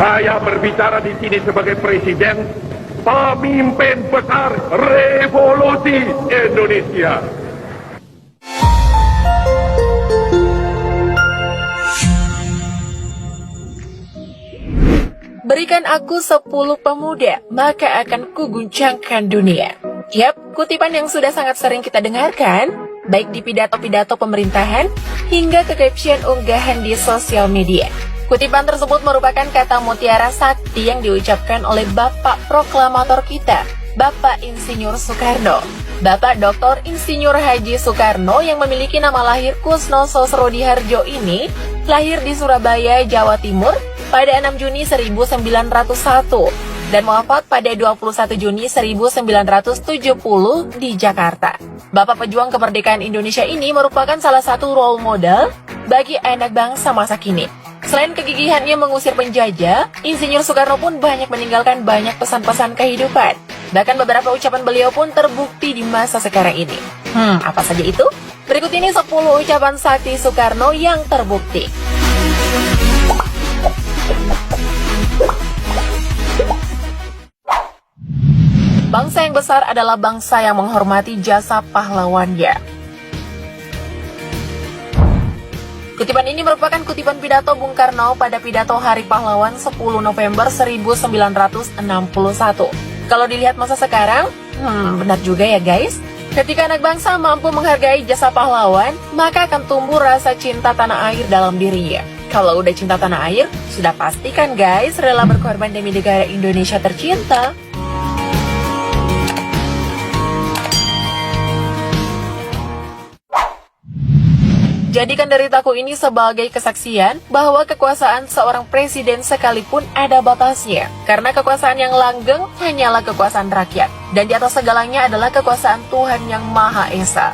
Saya berbicara di sini sebagai presiden, pemimpin besar revolusi Indonesia. Berikan aku 10 pemuda, maka akan kuguncangkan dunia. Yap, kutipan yang sudah sangat sering kita dengarkan, baik di pidato-pidato pemerintahan, hingga ke caption unggahan di sosial media. Kutipan tersebut merupakan kata mutiara sakti yang diucapkan oleh Bapak Proklamator kita, Bapak Insinyur Soekarno. Bapak Dr. Insinyur Haji Soekarno yang memiliki nama lahir Kusno Sosrodihardjo ini, lahir di Surabaya, Jawa Timur, pada 6 Juni 1901 dan wafat pada 21 Juni 1970 di Jakarta. Bapak pejuang kemerdekaan Indonesia ini merupakan salah satu role model bagi anak bangsa masa kini. Selain kegigihannya mengusir penjajah, Insinyur Soekarno pun banyak meninggalkan banyak pesan-pesan kehidupan. Bahkan beberapa ucapan beliau pun terbukti di masa sekarang ini. Apa saja itu? Berikut ini 10 ucapan sakti Soekarno yang terbukti. Bangsa yang besar adalah bangsa yang menghormati jasa pahlawannya. Kutipan ini merupakan kutipan pidato Bung Karno pada pidato Hari Pahlawan 10 November 1961. Kalau dilihat masa sekarang, benar juga ya guys. Ketika anak bangsa mampu menghargai jasa pahlawan, maka akan tumbuh rasa cinta tanah air dalam dirinya. Kalau udah cinta tanah air, sudah pasti kan guys rela berkorban demi negara Indonesia tercinta. Jadikan deritaku ini sebagai kesaksian bahwa kekuasaan seorang presiden sekalipun ada batasnya. Karena kekuasaan yang langgeng hanyalah kekuasaan rakyat. Dan di atas segalanya adalah kekuasaan Tuhan Yang Maha Esa.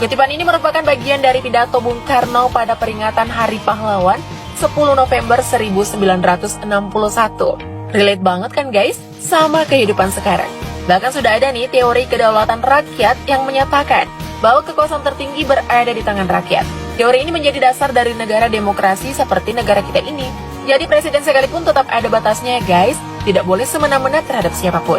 Kutipan ini merupakan bagian dari pidato Bung Karno pada peringatan Hari Pahlawan 10 November 1961. Relate banget kan guys? Sama kehidupan sekarang. Bahkan sudah ada nih teori kedaulatan rakyat yang menyatakan bahwa kekuasaan tertinggi berada di tangan rakyat. Teori ini menjadi dasar dari negara demokrasi seperti negara kita ini. Jadi presiden sekalipun tetap ada batasnya guys, tidak boleh semena-mena terhadap siapapun.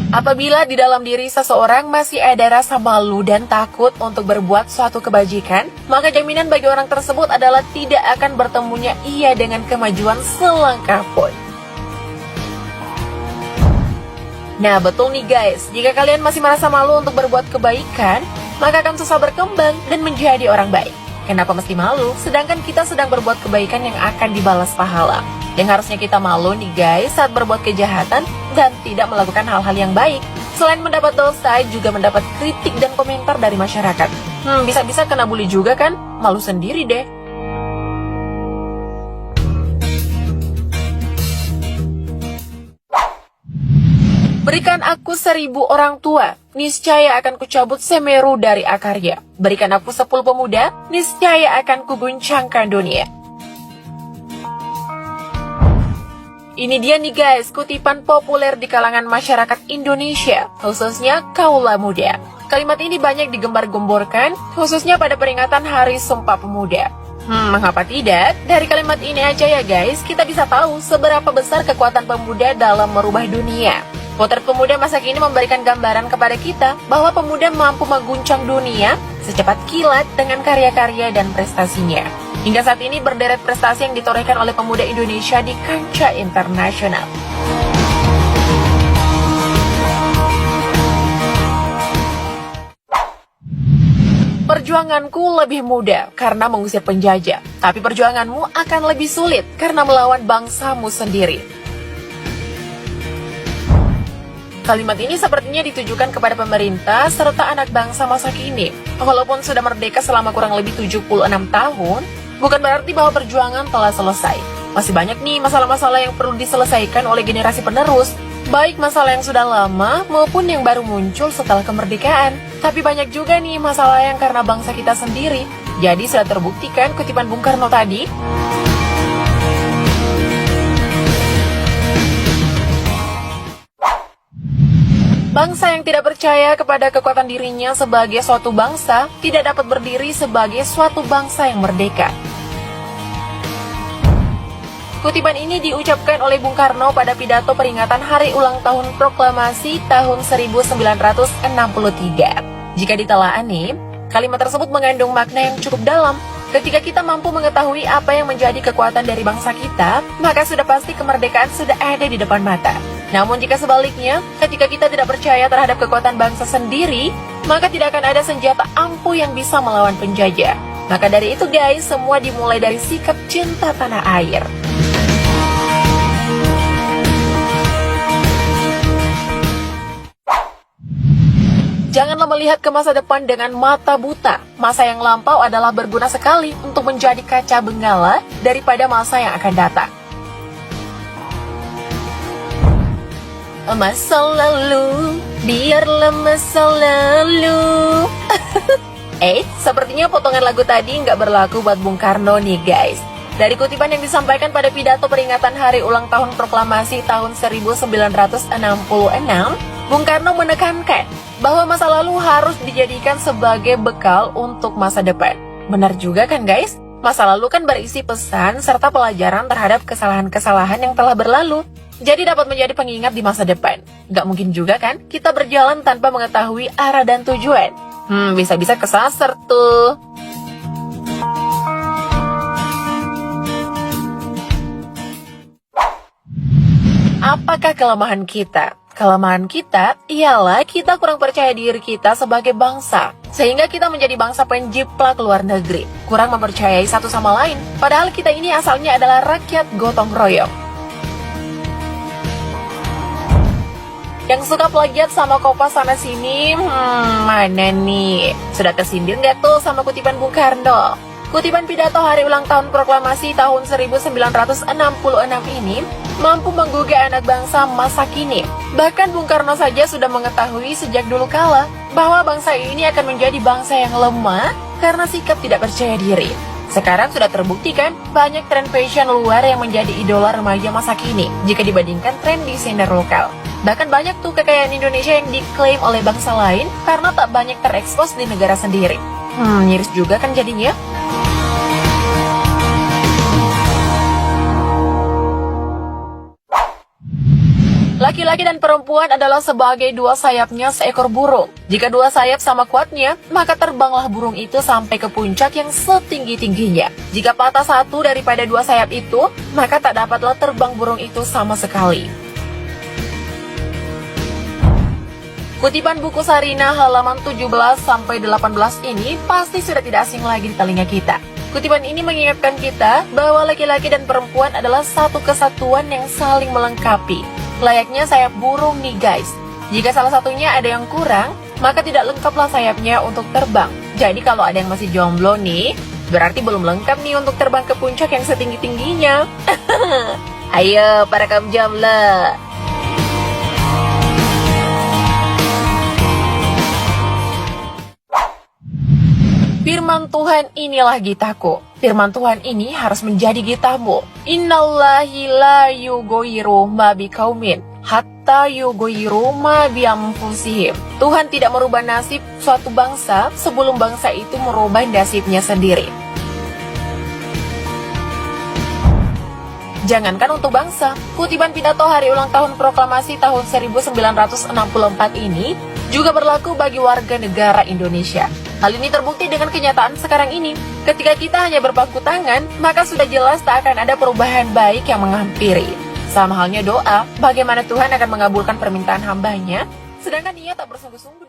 Apabila di dalam diri seseorang masih ada rasa malu dan takut untuk berbuat suatu kebajikan, maka jaminan bagi orang tersebut adalah tidak akan bertemunya ia dengan kemajuan selangkah pun. Nah betul nih guys, jika kalian masih merasa malu untuk berbuat kebaikan, maka akan susah berkembang dan menjadi orang baik. Kenapa mesti malu? Sedangkan kita sedang berbuat kebaikan yang akan dibalas pahala. Yang harusnya kita malu nih guys saat berbuat kejahatan dan tidak melakukan hal-hal yang baik. Selain mendapat dosa, juga mendapat kritik dan komentar dari masyarakat. Bisa-bisa kena bully juga kan? Malu sendiri deh. Berikan aku 1000 orang tua, niscaya akan kucabut Semeru dari akarnya. Berikan aku 10 pemuda, niscaya akan kuguncangkan dunia. Ini dia nih guys, kutipan populer di kalangan masyarakat Indonesia, khususnya kaula muda. Kalimat ini banyak digembar-gemborkan, khususnya pada peringatan Hari Sumpah Pemuda. Mengapa tidak? Dari kalimat ini aja ya guys, kita bisa tahu seberapa besar kekuatan pemuda dalam merubah dunia. Potret pemuda masa kini memberikan gambaran kepada kita bahwa pemuda mampu mengguncang dunia secepat kilat dengan karya-karya dan prestasinya. Hingga saat ini berderet prestasi yang ditorehkan oleh pemuda Indonesia di kancah internasional. Perjuanganku lebih mudah karena mengusir penjajah, tapi perjuanganmu akan lebih sulit karena melawan bangsamu sendiri. Kalimat ini sepertinya ditujukan kepada pemerintah serta anak bangsa masa kini. Walaupun sudah merdeka selama kurang lebih 76 tahun, bukan berarti bahwa perjuangan telah selesai. Masih banyak nih masalah-masalah yang perlu diselesaikan oleh generasi penerus, baik masalah yang sudah lama maupun yang baru muncul setelah kemerdekaan. Tapi banyak juga nih masalah yang karena bangsa kita sendiri. Jadi sudah terbuktikan kutipan Bung Karno tadi. Bangsa yang tidak percaya kepada kekuatan dirinya sebagai suatu bangsa tidak dapat berdiri sebagai suatu bangsa yang merdeka. Kutipan ini diucapkan oleh Bung Karno pada pidato peringatan Hari Ulang Tahun Proklamasi tahun 1963. Jika ditelaah kalimat tersebut mengandung makna yang cukup dalam. Ketika kita mampu mengetahui apa yang menjadi kekuatan dari bangsa kita, maka sudah pasti kemerdekaan sudah ada di depan mata. Namun jika sebaliknya, ketika kita tidak percaya terhadap kekuatan bangsa sendiri, maka tidak akan ada senjata ampuh yang bisa melawan penjajah. Maka dari itu guys, semua dimulai dari sikap cinta tanah air. Janganlah melihat ke masa depan dengan mata buta. Masa yang lampau adalah berguna sekali untuk menjadi kaca benggala daripada masa yang akan datang. Masa lalu, biarlah masa lalu. Sepertinya potongan lagu tadi nggak berlaku buat Bung Karno nih guys. Dari kutipan yang disampaikan pada pidato peringatan Hari Ulang Tahun Proklamasi tahun 1966, Bung Karno menekankan bahwa masa lalu harus dijadikan sebagai bekal untuk masa depan. Benar juga kan guys? Masa lalu kan berisi pesan serta pelajaran terhadap kesalahan-kesalahan yang telah berlalu. Jadi dapat menjadi pengingat di masa depan. Gak mungkin juga kan kita berjalan tanpa mengetahui arah dan tujuan. Bisa-bisa kesasar tuh. Apakah kelemahan kita? Kelemahan kita ialah kita kurang percaya diri kita sebagai bangsa. Sehingga kita menjadi bangsa penjiplak luar negeri. Kurang mempercayai satu sama lain. Padahal kita ini asalnya adalah rakyat gotong royong. Yang suka plagiat sama kopas sana sini, mana nih? Sudah tersindir nggak tuh sama kutipan Bung Karno? Kutipan pidato Hari Ulang Tahun Proklamasi tahun 1966 ini mampu menggugah anak bangsa masa kini. Bahkan Bung Karno saja sudah mengetahui sejak dulu kala bahwa bangsa ini akan menjadi bangsa yang lemah karena sikap tidak percaya diri. Sekarang sudah terbukti kan banyak tren fashion luar yang menjadi idola remaja masa kini jika dibandingkan tren desainer lokal. Bahkan banyak tuh kekayaan Indonesia yang diklaim oleh bangsa lain karena tak banyak terekspos di negara sendiri. Nyiris juga kan jadinya. Laki-laki dan perempuan adalah sebagai dua sayapnya seekor burung. Jika dua sayap sama kuatnya, maka terbanglah burung itu sampai ke puncak yang setinggi-tingginya. Jika patah satu daripada dua sayap itu, maka tak dapatlah terbang burung itu sama sekali. Kutipan buku Sarina halaman 17-18 ini pasti sudah tidak asing lagi di telinga kita. Kutipan ini mengingatkan kita bahwa laki-laki dan perempuan adalah satu kesatuan yang saling melengkapi. Layaknya sayap burung nih guys. Jika salah satunya ada yang kurang, maka tidak lengkaplah sayapnya untuk terbang. Jadi kalau ada yang masih jomblo nih, berarti belum lengkap nih untuk terbang ke puncak yang setinggi-tingginya. Ayo para kaum jomblo. Firman Tuhan inilah gitaku. Firman Tuhan ini harus menjadi gitamu. Innallahi la yughayyiru ma biqaumin hatta yughayyiru ma bi anfusihim. Tuhan tidak merubah nasib suatu bangsa sebelum bangsa itu merubah nasibnya sendiri. Jangankan untuk bangsa, kutipan pidato Hari Ulang Tahun Proklamasi tahun 1964 ini juga berlaku bagi warga negara Indonesia. Hal ini terbukti dengan kenyataan sekarang ini. Ketika kita hanya berpangku tangan, maka sudah jelas tak akan ada perubahan baik yang menghampiri. Sama halnya doa, bagaimana Tuhan akan mengabulkan permintaan hambanya, sedangkan ia tak bersungguh-sungguh